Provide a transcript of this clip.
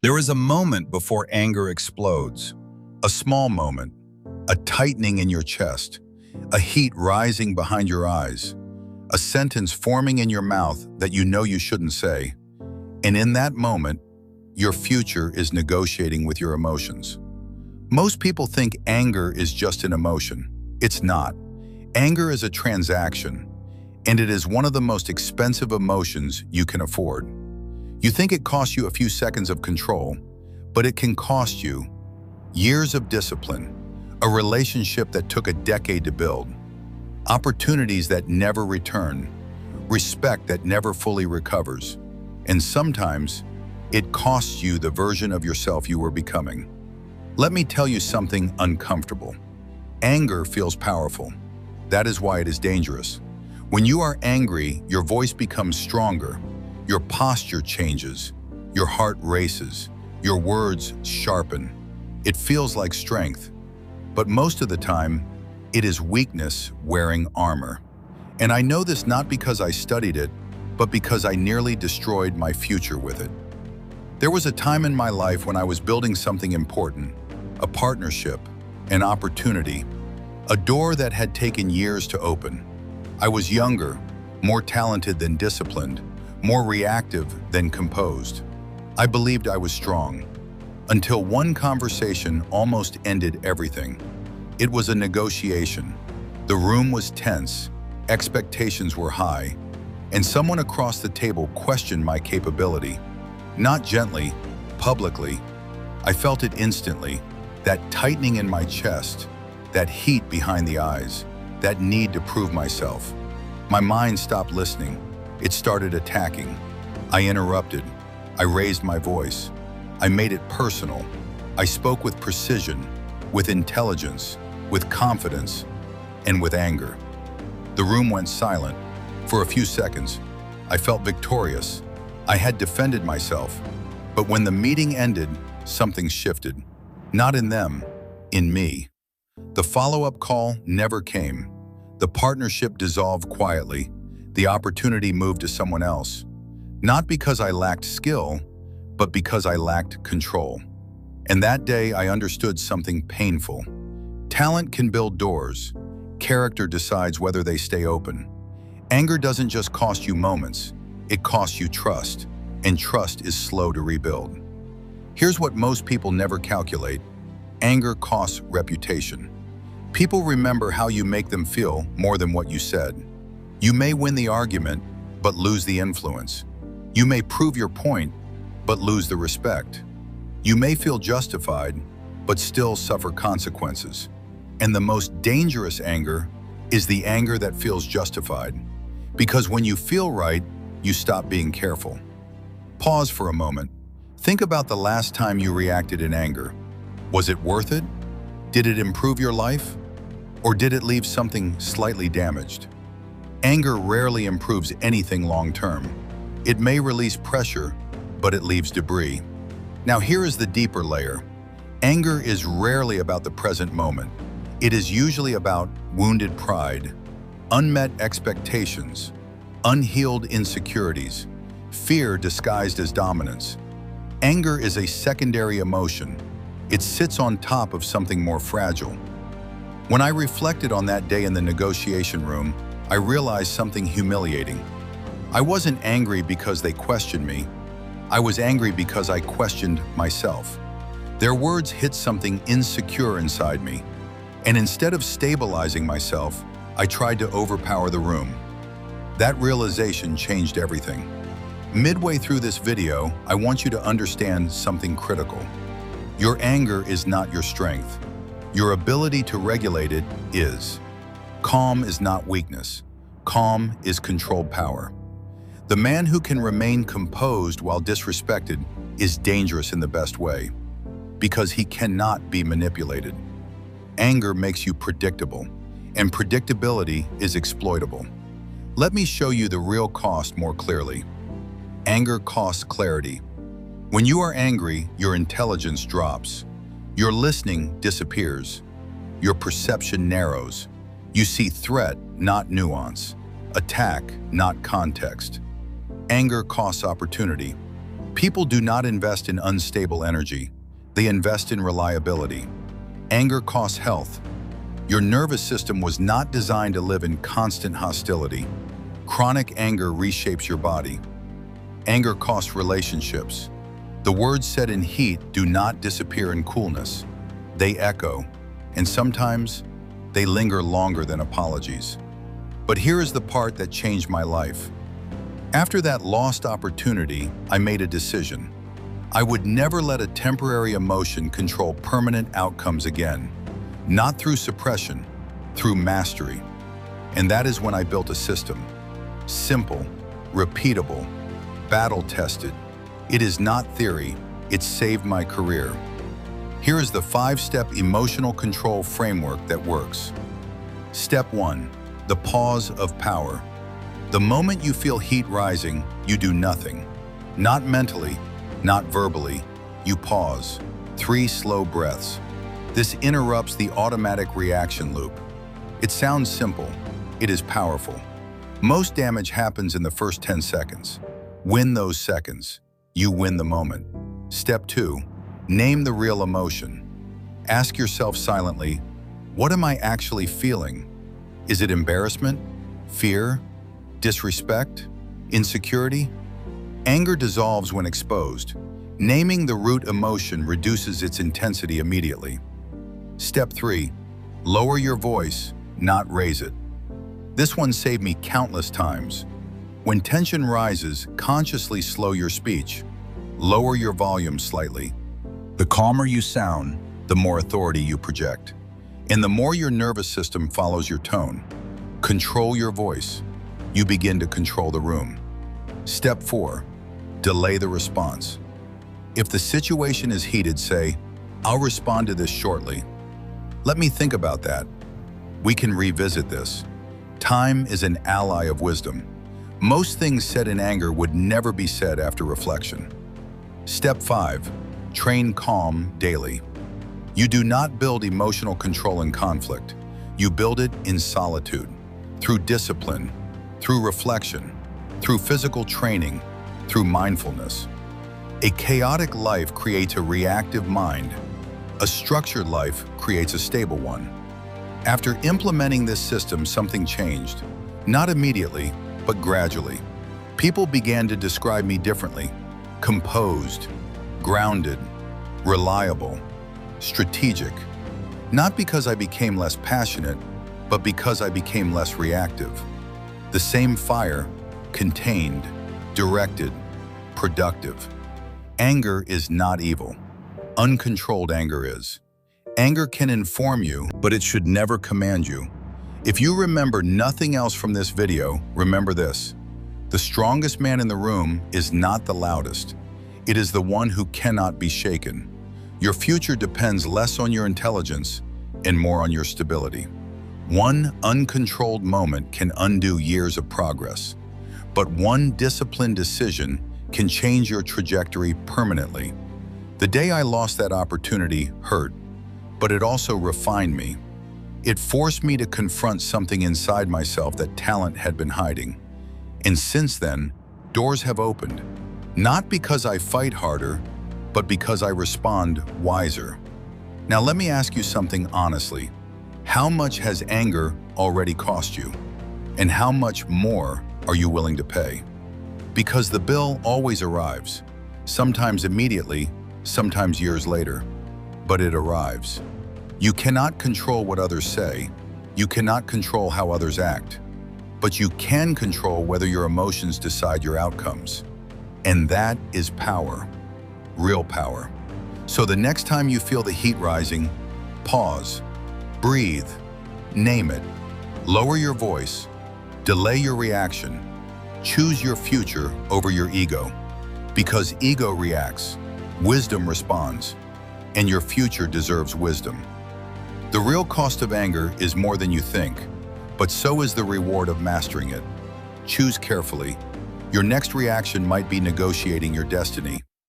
There is a moment before anger explodes. A small moment, a tightening in your chest, a heat rising behind your eyes, a sentence forming in your mouth that you know you shouldn't say. And in that moment, your future is negotiating with your emotions. Most people think anger is just an emotion. It's not. Anger is a transaction, and it is one of the most expensive emotions you can afford. You think it costs you a few seconds of control, but it can cost you years of discipline, a relationship that took a decade to build, opportunities that never return, respect that never fully recovers, and sometimes it costs you the version of yourself you were becoming. Let me tell you something uncomfortable. Anger feels powerful. That is why it is dangerous. When you are angry, your voice becomes stronger. Your posture changes, your heart races, your words sharpen. It feels like strength, but most of the time, it is weakness wearing armor. And I know this not because I studied it, but because I nearly destroyed my future with it. There was a time in my life when I was building something important, a partnership, an opportunity, a door that had taken years to open. I was younger, more talented than disciplined, more reactive than composed. I believed I was strong, until one conversation almost ended everything. It was a negotiation. The room was tense, expectations were high, and someone across the table questioned my capability. Not gently, publicly. I felt it instantly, that tightening in my chest, that heat behind the eyes, that need to prove myself. My mind stopped listening. It started attacking. I interrupted. I raised my voice. I made it personal. I spoke with precision, with intelligence, with confidence, and with anger. The room went silent. For a few seconds, I felt victorious. I had defended myself. But when the meeting ended, something shifted. Not in them, in me. The follow-up call never came. The partnership dissolved quietly. The opportunity moved to someone else. Not because I lacked skill, but because I lacked control. And that day I understood something painful. Talent can build doors. Character decides whether they stay open. Anger doesn't just cost you moments, it costs you trust, and trust is slow to rebuild. Here's what most people never calculate. Anger costs reputation. People remember how you make them feel more than what you said. You may win the argument, but lose the influence. You may prove your point, but lose the respect. You may feel justified, but still suffer consequences. And the most dangerous anger is the anger that feels justified. Because when you feel right, you stop being careful. Pause for a moment. Think about the last time you reacted in anger. Was it worth it? Did it improve your life? Or did it leave something slightly damaged? Anger rarely improves anything long-term. It may release pressure, but it leaves debris. Now here is the deeper layer. Anger is rarely about the present moment. It is usually about wounded pride, unmet expectations, unhealed insecurities, fear disguised as dominance. Anger is a secondary emotion. It sits on top of something more fragile. When I reflected on that day in the negotiation room, I realized something humiliating. I wasn't angry because they questioned me. I was angry because I questioned myself. Their words hit something insecure inside me, and instead of stabilizing myself, I tried to overpower the room. That realization changed everything. Midway through this video, I want you to understand something critical. Your anger is not your strength. Your ability to regulate it is. Calm is not weakness. Calm is controlled power. The man who can remain composed while disrespected is dangerous in the best way, because he cannot be manipulated. Anger makes you predictable, and predictability is exploitable. Let me show you the real cost more clearly. Anger costs clarity. When you are angry, your intelligence drops. Your listening disappears. Your perception narrows. You see threat, not nuance. Attack, not context. Anger costs opportunity. People do not invest in unstable energy. They invest in reliability. Anger costs health. Your nervous system was not designed to live in constant hostility. Chronic anger reshapes your body. Anger costs relationships. The words said in heat do not disappear in coolness. They echo, and sometimes they linger longer than apologies. But here is the part that changed my life. After that lost opportunity, I made a decision. I would never let a temporary emotion control permanent outcomes again. Not through suppression, through mastery. And that is when I built a system. Simple, repeatable, battle-tested. It is not theory, it saved my career. Here is the 5-step emotional control framework that works. Step 1, the pause of power. The moment you feel heat rising, you do nothing. Not mentally, not verbally. You pause. 3 slow breaths. This interrupts the automatic reaction loop. It sounds simple. It is powerful. Most damage happens in the first 10 seconds. Win those seconds. You win the moment. Step 2, name the real emotion. Ask yourself silently, what am I actually feeling? Is it embarrassment, fear, disrespect, insecurity? Anger dissolves when exposed. Naming the root emotion reduces its intensity immediately. Step 3, lower your voice, not raise it. This one saved me countless times. When tension rises, consciously slow your speech. Lower your volume slightly. The calmer you sound, the more authority you project. And the more your nervous system follows your tone. Control your voice. You begin to control the room. Step 4, delay the response. If the situation is heated, say, I'll respond to this shortly. Let me think about that. We can revisit this. Time is an ally of wisdom. Most things said in anger would never be said after reflection. Step 5, train calm daily. You do not build emotional control in conflict. You build it in solitude, through discipline, through reflection, through physical training, through mindfulness. A chaotic life creates a reactive mind. A structured life creates a stable one. After implementing this system, something changed. Not immediately, but gradually. People began to describe me differently. Composed, grounded, reliable, strategic. Not because I became less passionate, but because I became less reactive. The same fire, contained, directed, productive. Anger is not evil. Uncontrolled anger is. Anger can inform you, but it should never command you. If you remember nothing else from this video, remember this. The strongest man in the room is not the loudest. It is the one who cannot be shaken. Your future depends less on your intelligence and more on your stability. One uncontrolled moment can undo years of progress, but one disciplined decision can change your trajectory permanently. The day I lost that opportunity hurt, but it also refined me. It forced me to confront something inside myself that talent had been hiding. And since then, doors have opened, not because I fight harder, but because I respond wiser. Now let me ask you something honestly. How much has anger already cost you? And how much more are you willing to pay? Because the bill always arrives, sometimes immediately, sometimes years later, but it arrives. You cannot control what others say. You cannot control how others act. But you can control whether your emotions decide your outcomes. And that is power, real power. So the next time you feel the heat rising, pause, breathe, name it, lower your voice, delay your reaction, choose your future over your ego. Because ego reacts, wisdom responds, and your future deserves wisdom. The real cost of anger is more than you think, but so is the reward of mastering it. Choose carefully. Your next reaction might be negotiating your destiny.